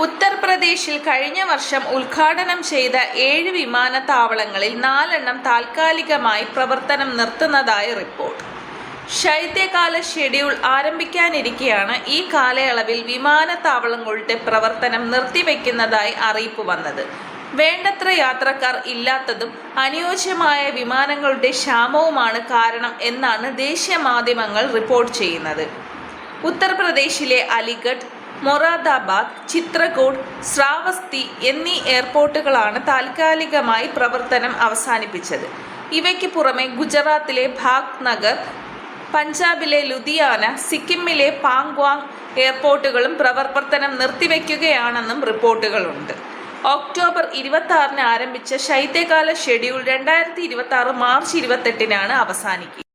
ഉത്തർപ്രദേശിൽ കഴിഞ്ഞ വർഷം ഉദ്ഘാടനം ചെയ്ത 7 വിമാനത്താവളങ്ങളിൽ 4 താൽക്കാലികമായി പ്രവർത്തനം നിർത്തുന്നതായി റിപ്പോർട്ട്. ശൈത്യകാല ഷെഡ്യൂൾ ആരംഭിക്കാനിരിക്കെയാണ് ഈ കാലയളവിൽ വിമാനത്താവളങ്ങളുടെ പ്രവർത്തനം നിർത്തിവെക്കുന്നതായി അറിയിപ്പ് വന്നത്. വേണ്ടത്ര യാത്രക്കാർ ഇല്ലാത്തതും അനുയോജ്യമായ വിമാനങ്ങളുടെ ക്ഷാമവുമാണ് കാരണം എന്നാണ് ദേശീയ മാധ്യമങ്ങൾ റിപ്പോർട്ട് ചെയ്യുന്നത്. ഉത്തർപ്രദേശിലെ അലിഗഡ്, മൊറാദാബാദ്, ചിത്രകൂട്, ശ്രാവസ്തി എന്നീ എയർപോർട്ടുകളാണ് താൽക്കാലികമായി പ്രവർത്തനം അവസാനിപ്പിച്ചത്. ഇവയ്ക്ക് പുറമെ ഗുജറാത്തിലെ ഭാഗ്നഗർ, പഞ്ചാബിലെ ലുധിയാന, സിക്കിമിലെ പാങ്ഗ്വാങ് എയർപോർട്ടുകളും പ്രവർത്തനം നിർത്തിവെക്കുകയാണെന്നും റിപ്പോർട്ടുകളുണ്ട്. ഒക്ടോബർ 26-ന് ആരംഭിച്ച ശൈത്യകാല ഷെഡ്യൂൾ 2026 മാർച്ച് 28-നാണ് അവസാനിക്കുക.